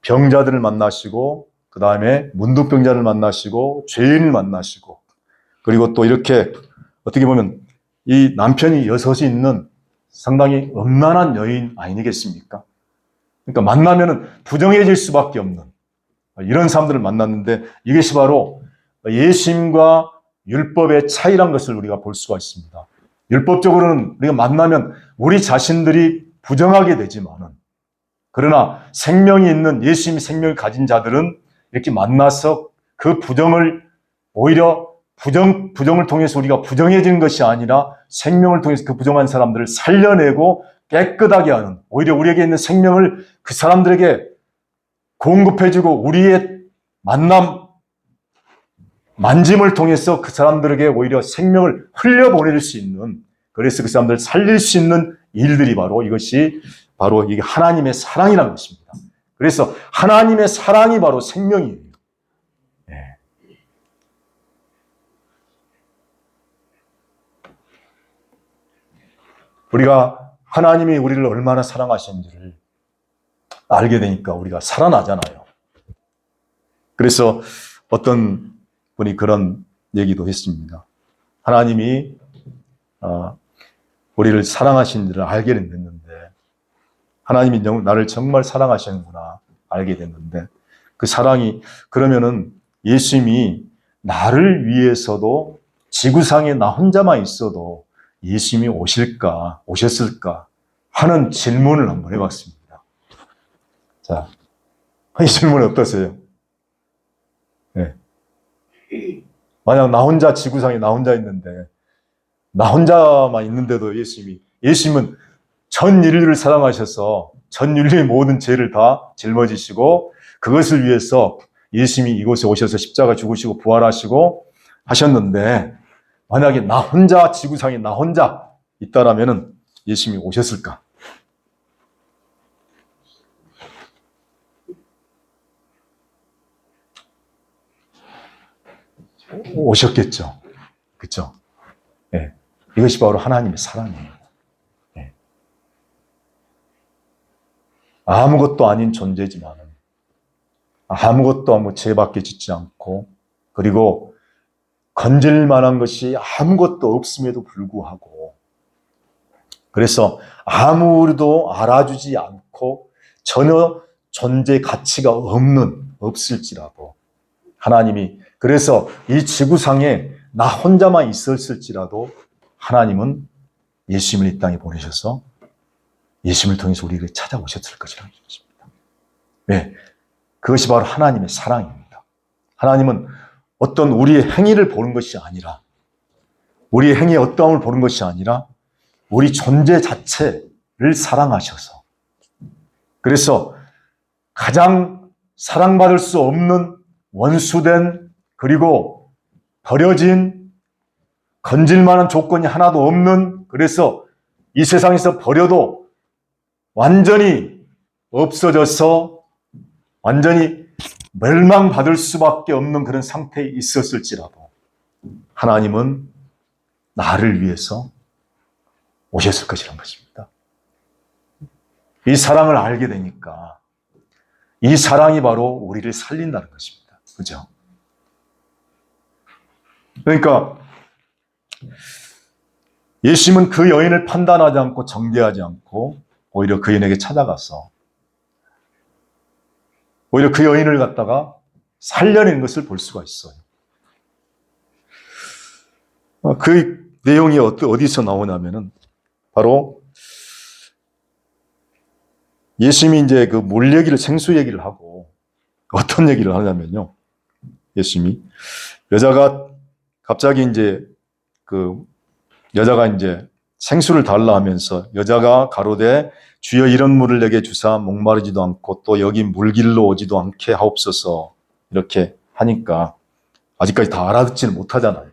병자들을 만나시고 그 다음에 문둥병자를 만나시고 죄인을 만나시고, 그리고 또 이렇게 어떻게 보면 이 남편이 여섯이 있는 상당히 음란한 여인 아니겠습니까? 그러니까 만나면은 부정해질 수밖에 없는 이런 사람들을 만났는데, 이것이 바로 예수님과 율법의 차이란 것을 우리가 볼 수가 있습니다. 율법적으로는 우리가 만나면 우리 자신들이 부정하게 되지만은, 그러나 생명이 있는 예수님의 생명을 가진 자들은 이렇게 만나서 그 부정을 오히려 부정을 통해서 우리가 부정해지는 것이 아니라 생명을 통해서 그 부정한 사람들을 살려내고 깨끗하게 하는, 오히려 우리에게 있는 생명을 그 사람들에게 공급해주고 우리의 만짐을 통해서 그 사람들에게 오히려 생명을 흘려보낼 수 있는, 그래서 그 사람들을 살릴 수 있는 일들이 바로 이것이 바로 이게 하나님의 사랑이라는 것입니다. 그래서 하나님의 사랑이 바로 생명이에요. 네. 우리가 하나님이 우리를 얼마나 사랑하시는지를 알게 되니까 우리가 살아나잖아요. 그래서 어떤 분이 그런 얘기도 했습니다. 하나님이 우리를 사랑하시는지를 알게 됐는데, 하나님이 나를 정말 사랑하시는구나 알게 됐는데, 그 사랑이, 그러면은 예수님이 나를 위해서도 지구상에 나 혼자만 있어도 예수님이 오셨을까 하는 질문을 한번 해봤습니다. 자, 이 질문 어떠세요? 네. 만약 나 혼자 지구상에 나 혼자 있는데, 나 혼자만 있는데도 예수님은 전 인류를 사랑하셔서 전 인류의 모든 죄를 다 짊어지시고 그것을 위해서 예수님이 이곳에 오셔서 십자가 죽으시고 부활하시고 하셨는데, 만약에 나 혼자 지구상에 나 혼자 있다라면은 예수님이 오셨을까? 오셨겠죠. 그렇죠? 네. 이것이 바로 하나님의 사랑이에요. 네. 아무것도 아닌 존재지만 아무것도 죄밖에 짓지 않고, 그리고 건질 만한 것이 아무것도 없음에도 불구하고, 그래서 아무도 알아주지 않고 전혀 존재 가치가 없을지라도 하나님이, 그래서 이 지구상에 나 혼자만 있었을지라도 하나님은 예수님을 이 땅에 보내셔서 예수님을 통해서 우리를 찾아오셨을 것이라는 것입니다. 네, 그것이 바로 하나님의 사랑입니다. 하나님은 어떤 우리의 행위를 보는 것이 아니라, 우리의 행위의 어떠함을 보는 것이 아니라 우리 존재 자체를 사랑하셔서, 그래서 가장 사랑받을 수 없는 원수된, 그리고 버려진, 건질 만한 조건이 하나도 없는, 그래서 이 세상에서 버려도 완전히 없어져서 완전히 멸망받을 수밖에 없는 그런 상태에 있었을지라도 하나님은 나를 위해서 오셨을 것이라는 것입니다. 이 사랑을 알게 되니까 이 사랑이 바로 우리를 살린다는 것입니다. 그죠? 그러니까 예수님은 그 여인을 판단하지 않고 정죄하지 않고 오히려 그 여인에게 찾아가서 오히려 그 여인을 갖다가 살려낸 것을 볼 수가 있어요. 그 내용이 어디서 나오냐면은 바로 예수님이 이제 그 물 얘기를, 생수 얘기를 하고 어떤 얘기를 하냐면요. 예수님이 여자가 갑자기 이제 여자가 이제 생수를 달라 하면서 여자가 가로되 주여 이런 물을 내게 주사 목마르지도 않고 또 여기 물길로 오지도 않게 하옵소서 이렇게 하니까 아직까지 다 알아듣지는 못하잖아요.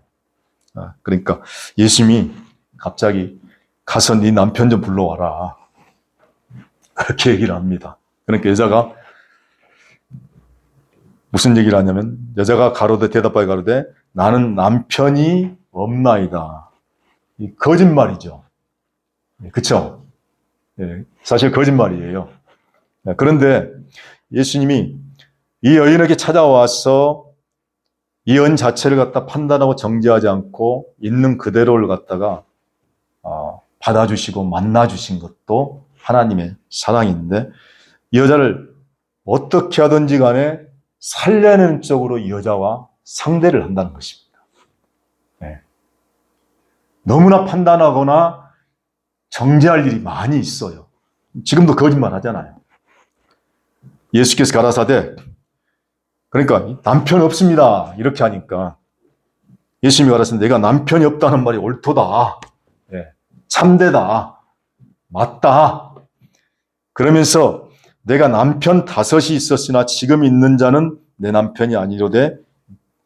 그러니까 예수님이 갑자기 가서 네 남편 좀 불러와라 그렇게 얘기를 합니다. 그러니까 여자가 무슨 얘기를 하냐면 여자가 가로되 대답하여 가로되 나는 남편이 없나이다. 이 거짓말이죠. 그렇죠? 사실 거짓말이에요. 그런데 예수님이 이 여인에게 찾아와서 이 여인 자체를 갖다 판단하고 정죄하지 않고 있는 그대로를 갖다가 받아주시고 만나주신 것도 하나님의 사랑인데 이 여자를 어떻게 하든지 간에 살려내는 쪽으로 이 여자와 상대를 한다는 것입니다. 너무나 판단하거나 정죄할 일이 많이 있어요. 지금도 거짓말 하잖아요. 예수께서 가라사대 그러니까 남편 없습니다 이렇게 하니까 예수님이 가라사대 내가 남편이 없다는 말이 옳도다. 참되다. 맞다. 그러면서 내가 남편 5이 있었으나 지금 있는 자는 내 남편이 아니로되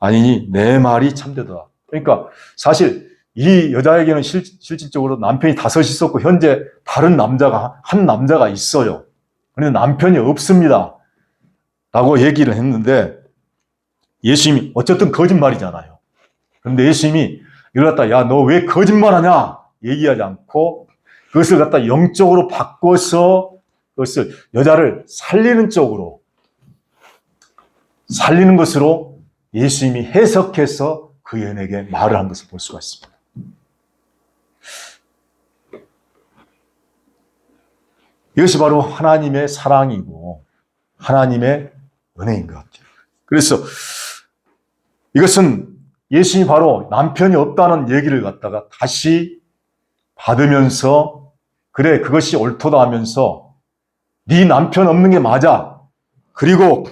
아니니 내 말이 참되다. 그러니까 사실 이 여자에게는 실질적으로 남편이 5이 있었고 현재 다른 남자가 한 남자가 있어요. 그런데 남편이 없습니다. 라고 얘기를 했는데 예수님이 어쨌든 거짓말이잖아요. 그런데 예수님이 이걸 갖다 야 너 왜 거짓말하냐 얘기하지 않고 그것을 갖다 영적으로 바꿔서 그것을 여자를 살리는 쪽으로 살리는 것으로 예수님이 해석해서 그 여인에게 말을 한 것을 볼 수가 있습니다. 이것이 바로 하나님의 사랑이고 하나님의 은혜인 것 같아요. 그래서 이것은 예수님이 바로 남편이 없다는 얘기를 갖다가 다시 받으면서 그래 그것이 옳도다 하면서 네 남편 없는 게 맞아. 그리고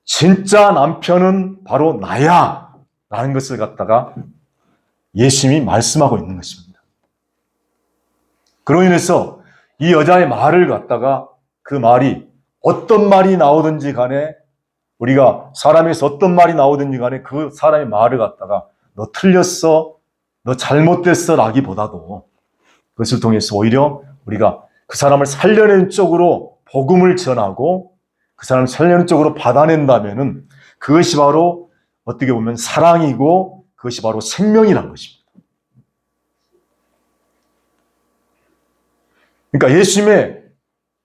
진짜 남편은 바로 나야 라는 것을 갖다가 예수님이 말씀하고 있는 것입니다. 그로 인해서 이 여자의 말을 갖다가 그 말이 어떤 말이 나오든지 간에 우리가 사람에서 어떤 말이 나오든지 간에 그 사람의 말을 갖다가 너 틀렸어, 너 잘못됐어 라기보다도 그것을 통해서 오히려 우리가 그 사람을 살려낸 쪽으로 복음을 전하고 그 사람을 살려낸 쪽으로 받아낸다면은 그것이 바로 어떻게 보면 사랑이고 그것이 바로 생명이라는 것입니다. 그러니까 예수님의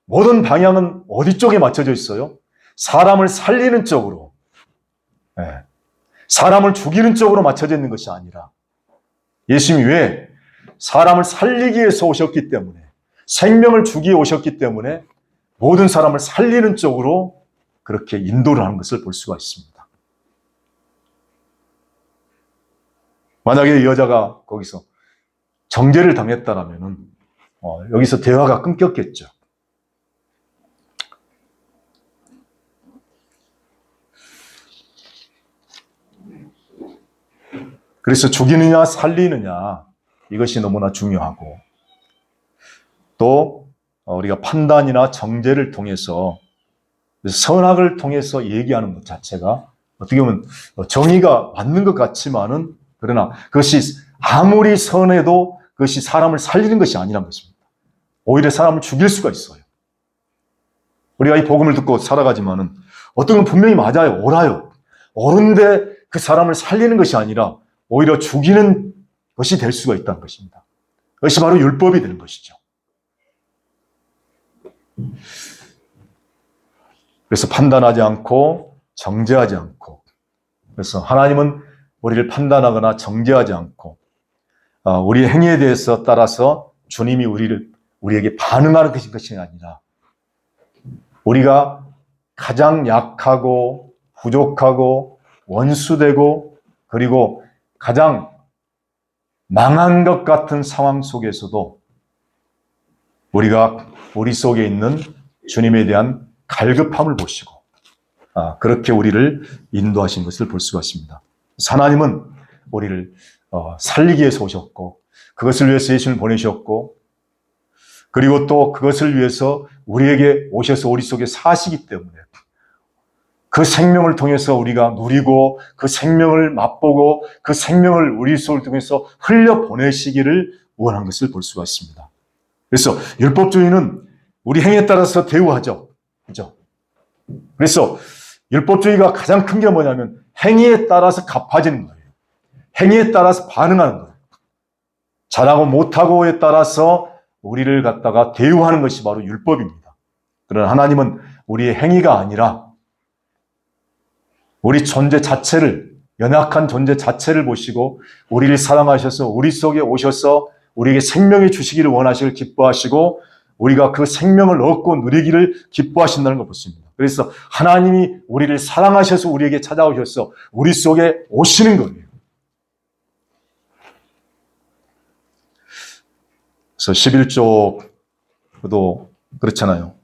모든 방향은 어디 쪽에 맞춰져 있어요? 사람을 살리는 쪽으로, 사람을 죽이는 쪽으로 맞춰져 있는 것이 아니라 예수님이 왜 사람을 살리기 위해서 오셨기 때문에 생명을 주기에 오셨기 때문에 모든 사람을 살리는 쪽으로 그렇게 인도를 하는 것을 볼 수가 있습니다. 만약에 이 여자가 거기서 정죄를 당했다라면은 여기서 대화가 끊겼겠죠. 그래서 죽이느냐 살리느냐 이것이 너무나 중요하고 또 우리가 판단이나 정죄를 통해서 선악을 통해서 얘기하는 것 자체가 어떻게 보면 정의가 맞는 것 같지만은 그러나 그것이 아무리 선해도 그것이 사람을 살리는 것이 아니란 것입니다. 오히려 사람을 죽일 수가 있어요. 우리가 이 복음을 듣고 살아가지만은 어떤 건 분명히 맞아요. 옳아요. 옳은데 그 사람을 살리는 것이 아니라 오히려 죽이는 것이 될 수가 있다는 것입니다. 그것이 바로 율법이 되는 것이죠. 그래서 판단하지 않고 정죄하지 않고 그래서 하나님은 우리를 판단하거나 정죄하지 않고 우리의 행위에 대해서 따라서 주님이 우리에게 반응하는 것이 아니라 우리가 가장 약하고 부족하고 원수되고 그리고 가장 망한 것 같은 상황 속에서도 우리가 우리 속에 있는 주님에 대한 갈급함을 보시고 그렇게 우리를 인도하신 것을 볼 수가 있습니다. 하나님은 우리를 살리기 위해서 오셨고 그것을 위해서 예수님을 보내셨고, 그리고 또 그것을 위해서 우리에게 오셔서 우리 속에 사시기 때문에 그 생명을 통해서 우리가 누리고 그 생명을 맛보고 그 생명을 우리 속을 통해서 흘려보내시기를 원한 것을 볼 수가 있습니다. 그래서 율법주의는 우리 행위에 따라서 대우하죠. 그죠? 그래서 율법주의가 가장 큰 게 뭐냐면 행위에 따라서 갚아지는 거예요. 행위에 따라서 반응하는 거예요. 잘하고 못하고에 따라서 우리를 갖다가 대우하는 것이 바로 율법입니다. 그러나 하나님은 우리의 행위가 아니라 우리 존재 자체를, 연약한 존재 자체를 보시고 우리를 사랑하셔서 우리 속에 오셔서 우리에게 생명을 주시기를 원하시길 기뻐하시고 우리가 그 생명을 얻고 누리기를 기뻐하신다는 걸 보십니다. 그래서 하나님이 우리를 사랑하셔서 우리에게 찾아오셔서 우리 속에 오시는 거예요. 그래서 11조도 그렇잖아요.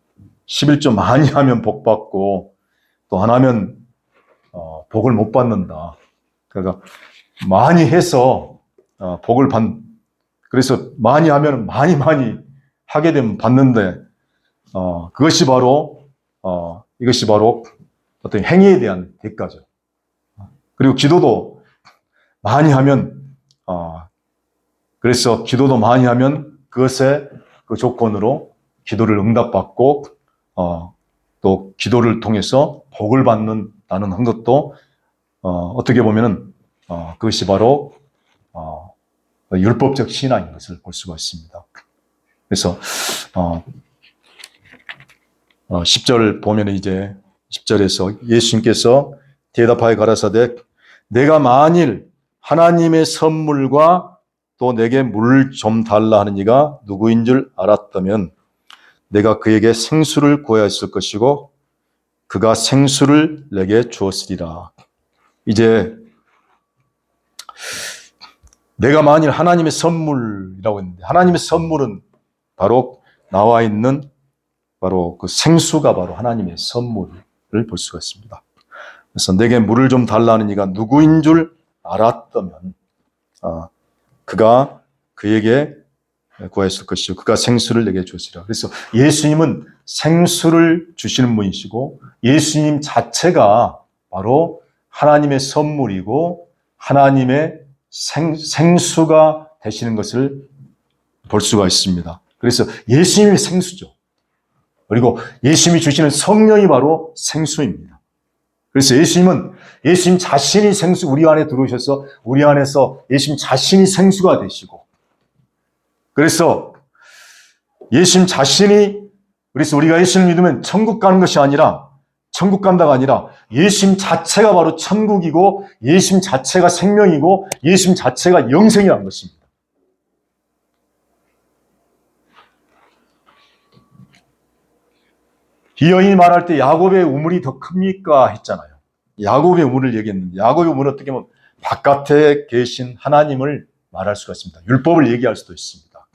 11조 많이 하면 복 받고 또 안 하면 복을 못 받는다. 그러니까 많이 해서 복을 그래서 많이 하면 많이 하게 되면 받는데 이것이 바로 어떤 행위에 대한 대가죠. 그리고 기도도 많이 하면 그래서 기도도 많이 하면 그것의 그 조건으로 기도를 응답받고 또 기도를 통해서 복을 받는다는 것도 어떻게 보면은 그것이 바로 율법적 신앙인 것을 볼 수가 있습니다. 그래서 10절 보면 이제 10절에서 예수님께서 대답하여 가라사대 내가 만일 하나님의 선물과 또 내게 물 좀 달라 하는 이가 누구인 줄 알았다면 내가 그에게 생수를 구하였을 것이고 그가 생수를 내게 주었으리라. 이제 내가 만일 하나님의 선물이라고 했는데 하나님의 선물은 바로 나와 있는 바로 그 생수가 바로 하나님의 선물을 볼 수가 있습니다. 그래서 내게 물을 좀 달라는 이가 누구인 줄 알았다면 그가 그에게 구하였을 것이요 그가 생수를 내게 주시리라. 그래서 예수님은 생수를 주시는 분이시고 예수님 자체가 바로 하나님의 선물이고 하나님의 생수가 되시는 것을 볼 수가 있습니다. 그래서 예수님이 생수죠. 그리고 예수님이 주시는 성령이 바로 생수입니다. 그래서 예수님은 예수님 자신이 생수, 우리 안에 들어오셔서 우리 안에서 예수님 자신이 생수가 되시고 그래서 예수님 자신이 그래서 우리가 예수님을 믿으면 천국 가는 것이 아니라 천국 간다가 아니라 예수님 자체가 바로 천국이고 예수님 자체가 생명이고 예수님 자체가 영생이라는 것입니다. 이 여인이 말할 때 야곱의 우물이 더 큽니까 했잖아요. 야곱의 우물을 얘기했는데 야곱의 우물은 어떻게 보면 바깥에 계신 하나님을 말할 수가 있습니다. 율법을 얘기할 수도 있습니다.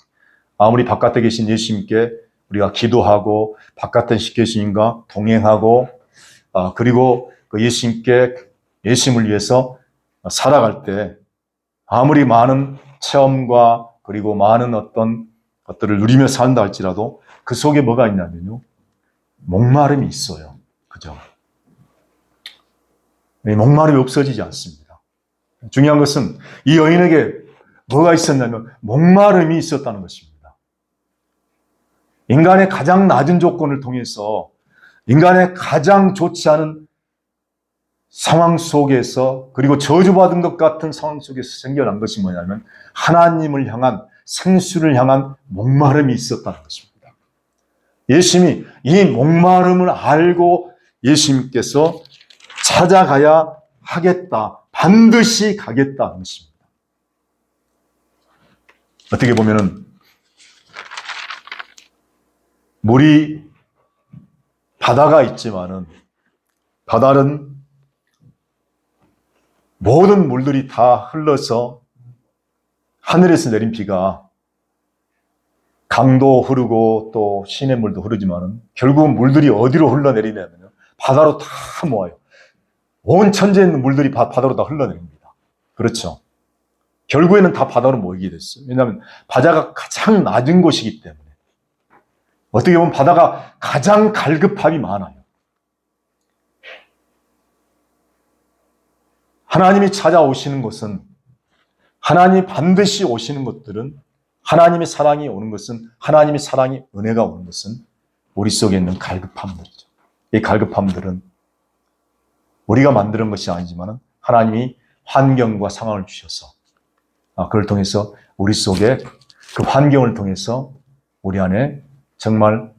아무리 바깥에 계신 예수님께 우리가 기도하고 바깥에 예수님과 동행하고 그리고 그 예수님을 위해서 살아갈 때 아무리 많은 체험과 그리고 많은 어떤 것들을 누리며 산다 할지라도 그 속에 뭐가 있냐면요. 목마름이 있어요. 그죠? 목마름이 없어지지 않습니다. 중요한 것은 이 여인에게 뭐가 있었냐면 목마름이 있었다는 것입니다. 인간의 가장 낮은 조건을 통해서 인간의 가장 좋지 않은 상황 속에서 그리고 저주받은 것 같은 상황 속에서 생겨난 것이 뭐냐면 하나님을 향한 생수를 향한 목마름이 있었다는 것입니다. 예수님이 이 목마름을 알고 예수님께서 찾아가야 하겠다. 반드시 가겠다는 것입니다. 어떻게 보면은 물이 바다가 있지만은 바다는 모든 물들이 다 흘러서 하늘에서 내린 비가 강도 흐르고 또 시냇물도 흐르지만은 결국은 물들이 어디로 흘러내리냐면요. 바다로 다 모아요. 온 천지에 있는 물들이 바다로 다 흘러내립니다. 그렇죠. 결국에는 다 바다로 모이게 됐어요. 왜냐하면 바다가 가장 낮은 곳이기 때문에. 어떻게 보면 바다가 가장 갈급함이 많아요. 하나님이 찾아오시는 것은, 하나님이 반드시 오시는 것들은, 하나님의 사랑이 오는 것은, 하나님의 사랑이 은혜가 오는 것은 우리 속에 있는 갈급함들이죠. 이 갈급함들은 우리가 만드는 것이 아니지만 하나님이 환경과 상황을 주셔서 그걸 통해서 우리 속에 그 환경을 통해서 우리 안에 정말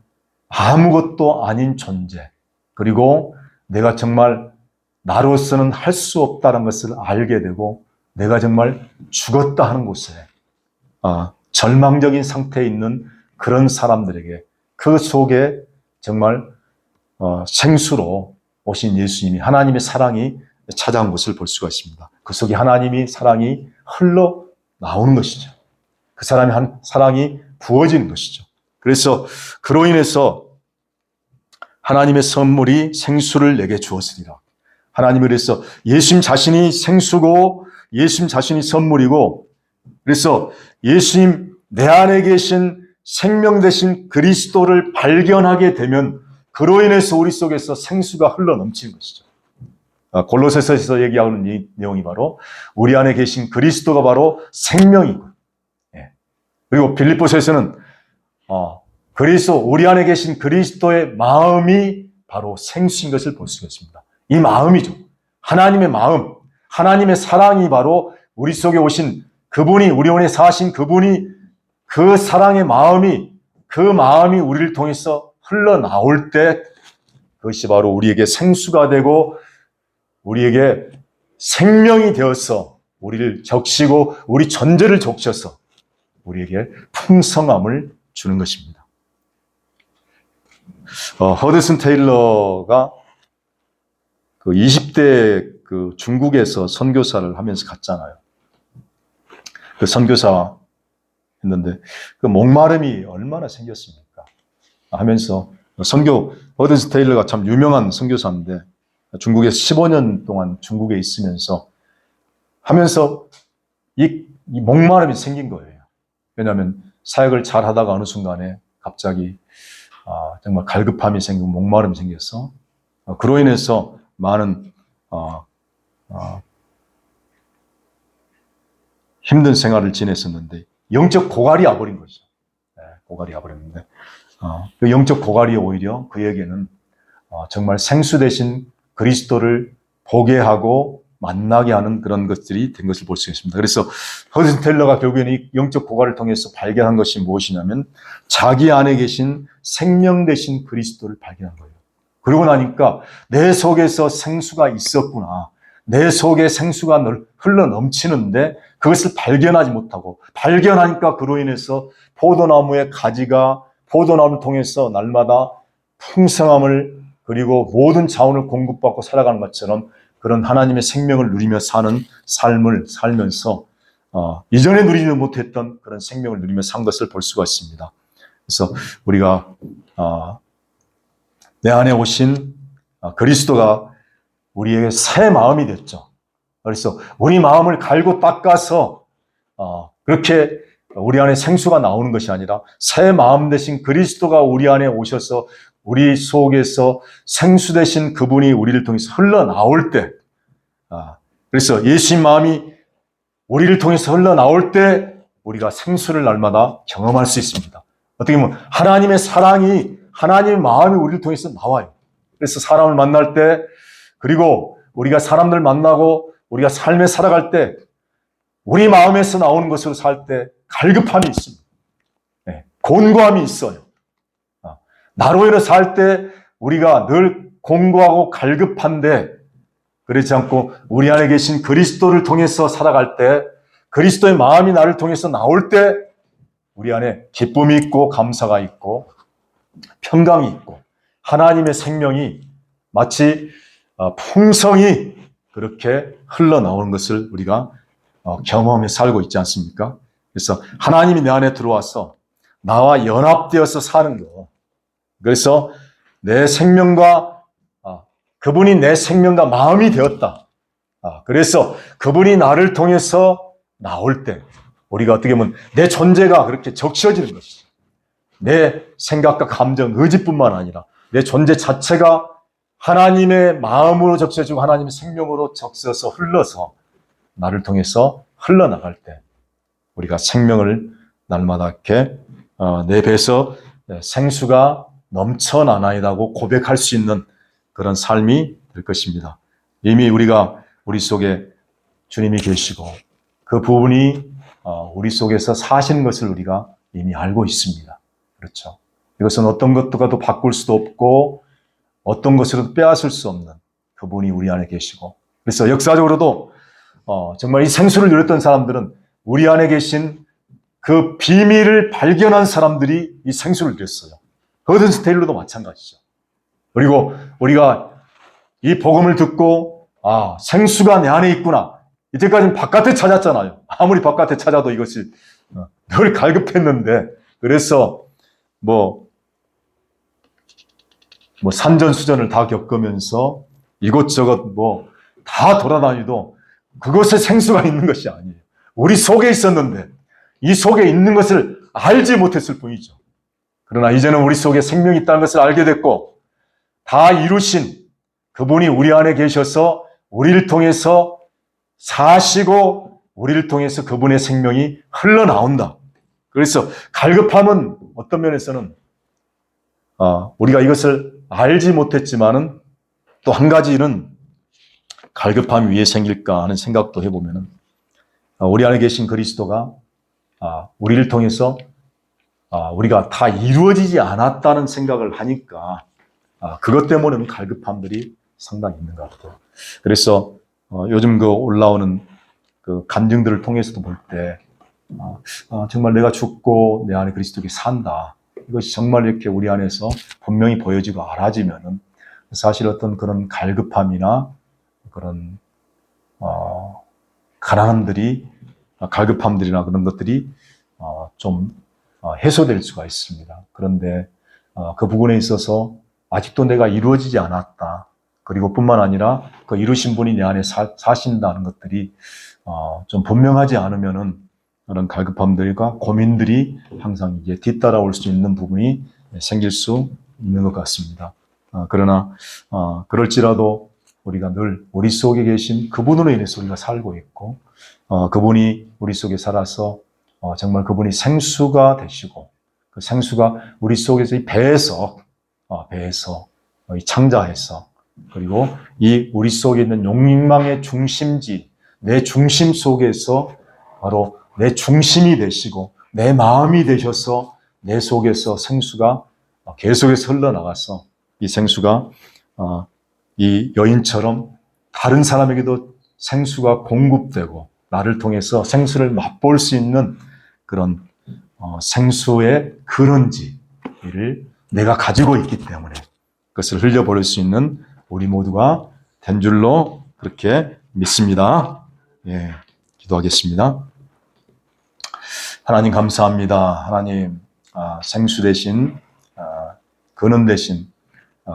아무것도 아닌 존재, 그리고 내가 정말 나로서는 할 수 없다는 것을 알게 되고 내가 정말 죽었다 하는 곳에 절망적인 상태에 있는 그런 사람들에게 그 속에 정말 생수로 오신 예수님이, 하나님의 사랑이 찾아온 것을 볼 수가 있습니다. 그 속에 하나님의 사랑이 흘러 나오는 것이죠. 그 사람의 사랑이 부어지는 것이죠. 그래서 그로 인해서 하나님의 선물이 생수를 내게 주었으리라. 하나님이 그래서 예수님 자신이 생수고 예수님 자신이 선물이고, 그래서 예수님 내 안에 계신 생명 되신 그리스도를 발견하게 되면 그로 인해서 우리 속에서 생수가 흘러 넘치는 것이죠. 골로새서에서 얘기하는 이 내용이 바로 우리 안에 계신 그리스도가 바로 생명이고, 그리고 빌립보서에서는 그리스도, 우리 안에 계신 그리스도의 마음이 바로 생수인 것을 볼 수가 있습니다. 이 마음이죠. 하나님의 마음, 하나님의 사랑이 바로 우리 속에 오신 그분이, 우리 안에 사신 그분이, 그 사랑의 마음이, 그 마음이 우리를 통해서 흘러나올 때 그것이 바로 우리에게 생수가 되고 우리에게 생명이 되어서 우리를 적시고 우리 존재를 적셔서 우리에게 풍성함을 주는 것입니다. 허드슨 테일러가 그 20대 그 중국에서 선교사를 하면서 갔잖아요. 그 선교사 했는데 그 목마름이 얼마나 생겼습니까? 하면서 허드슨 테일러가 참 유명한 선교사인데 중국에서 15년 동안 중국에 있으면서 하면서 이 목마름이 생긴 거예요. 왜냐하면 사역을 잘 하다가 어느 순간에 갑자기 정말 갈급함이 생기고 목마름이 생겨서 그로 인해서 많은 힘든 생활을 지냈었는데 영적 고갈이 와버린 거죠. 고갈이 와버렸는데 그 영적 고갈이 오히려 그에게는 정말 생수 대신 그리스도를 보게 하고 만나게 하는 그런 것들이 된 것을 볼 수 있습니다. 그래서 허드슨 테일러가 결국에는 이 영적 고갈을 통해서 발견한 것이 무엇이냐면 자기 안에 계신 생명 되신 그리스도를 발견한 거예요. 그러고 나니까 내 속에서 생수가 있었구나. 내 속에 생수가 흘러 넘치는데 그것을 발견하지 못하고, 발견하니까 그로 인해서 포도나무의 가지가 포도나무를 통해서 날마다 풍성함을, 그리고 모든 자원을 공급받고 살아가는 것처럼 그런 하나님의 생명을 누리며 사는 삶을 살면서 이전에 누리지 못했던 그런 생명을 누리며 산 것을 볼 수가 있습니다. 그래서 우리가 내 안에 오신 그리스도가 우리에게 새 마음이 됐죠. 그래서 우리 마음을 갈고 닦아서 그렇게 우리 안에 생수가 나오는 것이 아니라 새 마음 되신 그리스도가 우리 안에 오셔서 우리 속에서 생수 되신 그분이 우리를 통해서 흘러나올 때, 그래서 예수님 마음이 우리를 통해서 흘러나올 때 우리가 생수를 날마다 경험할 수 있습니다. 어떻게 보면 하나님의 사랑이, 하나님의 마음이 우리를 통해서 나와요. 그래서 사람을 만날 때, 그리고 우리가 사람들 만나고 우리가 삶에 살아갈 때 우리 마음에서 나오는 것으로 살 때 갈급함이 있습니다. 곤고함이 있어요. 나로 인해 살 때 우리가 늘 공고하고 갈급한데, 그렇지 않고 우리 안에 계신 그리스도를 통해서 살아갈 때, 그리스도의 마음이 나를 통해서 나올 때 우리 안에 기쁨이 있고 감사가 있고 평강이 있고 하나님의 생명이 마치 풍성이 그렇게 흘러나오는 것을 우리가 경험해 살고 있지 않습니까? 그래서 하나님이 내 안에 들어와서 나와 연합되어서 사는 거. 그래서 내 생명과 그분이 내 생명과 마음이 되었다. 그래서 그분이 나를 통해서 나올 때 우리가 어떻게 보면 내 존재가 그렇게 적셔지는 것이죠. 내 생각과 감정, 의지뿐만 아니라 내 존재 자체가 하나님의 마음으로 적셔지고 하나님의 생명으로 적셔서 흘러서 나를 통해서 흘러나갈 때 우리가 생명을 날마다 이렇게 내 배에서 생수가 넘쳐나나이다고 고백할 수 있는 그런 삶이 될 것입니다. 이미 우리 속에 주님이 계시고 그 부분이 우리 속에서 사시는 것을 우리가 이미 알고 있습니다. 그렇죠. 이것은 어떤 것과도 바꿀 수도 없고 어떤 것으로도 빼앗을 수 없는 그분이 우리 안에 계시고, 그래서 역사적으로도 정말 이 생수를 누렸던 사람들은 우리 안에 계신 그 비밀을 발견한 사람들이 이 생수를 누렸어요. 허든스 테일러도 마찬가지죠. 그리고 우리가 이 복음을 듣고 생수가 내 안에 있구나. 이때까지는 바깥에 찾았잖아요. 아무리 바깥에 찾아도 이것이 늘 갈급했는데, 그래서 뭐 산전수전을 다 겪으면서 이곳저곳 다 돌아다니도 그곳에 생수가 있는 것이 아니에요. 우리 속에 있었는데 이 속에 있는 것을 알지 못했을 뿐이죠. 그러나 이제는 우리 속에 생명이 있다는 것을 알게 됐고, 다 이루신 그분이 우리 안에 계셔서 우리를 통해서 사시고 우리를 통해서 그분의 생명이 흘러나온다. 그래서 갈급함은 어떤 면에서는 우리가 이것을 알지 못했지만은 또 한 가지는 갈급함이 왜 생길까 하는 생각도 해보면은 우리 안에 계신 그리스도가 우리를 통해서 우리가 다 이루어지지 않았다는 생각을 하니까 그것 때문에는 갈급함들이 상당히 있는 것 같아요. 그래서 요즘 그 올라오는 그 간증들을 통해서도 볼 때 정말 내가 죽고 내 안에 그리스도가 산다. 이것이 정말 이렇게 우리 안에서 분명히 보여지고 알아지면은 사실 어떤 그런 갈급함이나 그런 가난함들이 갈급함들이나 그런 것들이 좀 해소될 수가 있습니다. 그런데 그 부분에 있어서 아직도 내가 이루어지지 않았다. 그리고 뿐만 아니라 그 이루신 분이 내 안에 사신다는 것들이 좀 분명하지 않으면은 그런 갈급함들과 고민들이 항상 이제 뒤따라올 수 있는 부분이 생길 수 있는 것 같습니다. 그러나 그럴지라도 우리가 늘 우리 속에 계신 그분으로 인해서 우리가 살고 있고 그분이 우리 속에 살아서 정말 그분이 생수가 되시고 그 생수가 우리 속에서 이 배에서 이 창자에서 그리고 이 우리 속에 있는 용망의 중심지 내 중심 속에서 바로 내 중심이 되시고 내 마음이 되셔서 내 속에서 생수가 계속해서 흘러나가서 이 생수가 이 여인처럼 다른 사람에게도 생수가 공급되고 나를 통해서 생수를 맛볼 수 있는 그런 생수의 그런지를 내가 가지고 있기 때문에 그것을 흘려버릴 수 있는 우리 모두가 된 줄로 그렇게 믿습니다. 예, 기도하겠습니다. 하나님 감사합니다. 하나님 생수 대신 근원 대신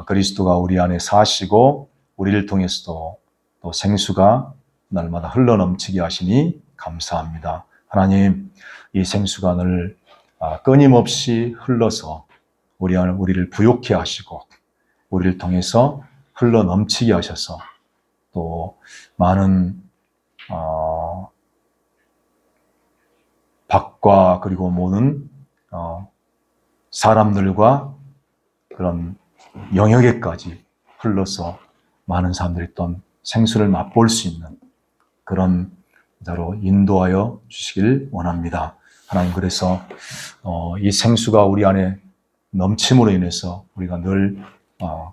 그리스도가 우리 안에 사시고 우리를 통해서도 또 생수가 날마다 흘러넘치게 하시니 감사합니다. 하나님 이 생수가 늘 끊임없이 흘러서 우리를 부욕케 하시고 우리를 통해서 흘러넘치게 하셔서 또 많은 밖과 그리고 모든 사람들과 그런 영역에까지 흘러서 많은 사람들이 또 생수를 맛볼 수 있는 그런 자로 인도하여 주시길 원합니다. 하나님 그래서 이 생수가 우리 안에 넘침으로 인해서 우리가 늘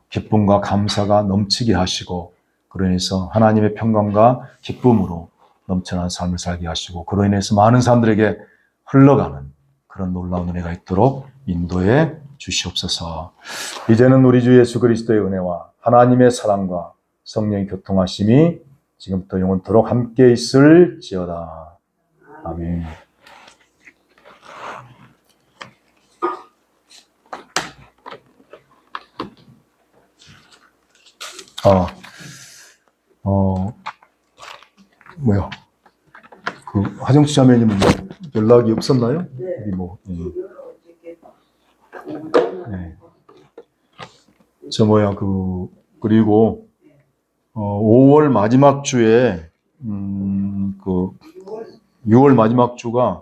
기쁨과 감사가 넘치게 하시고 그로 인해서 하나님의 평강과 기쁨으로 넘쳐난 삶을 살게 하시고 그로 인해서 많은 사람들에게 흘러가는 그런 놀라운 은혜가 있도록 인도해 주시옵소서. 이제는 우리 주 예수 그리스도의 은혜와 하나님의 사랑과 성령의 교통하심이 지금부터 영원토록 함께 있을지어다. 아멘. 뭐요? 그 하정치 자매님은 뭐 연락이 없었나요? 네. 우리 뭐 어저께 네. 저 뭐야 그리고 5월 마지막 주에 그 6월 마지막 주가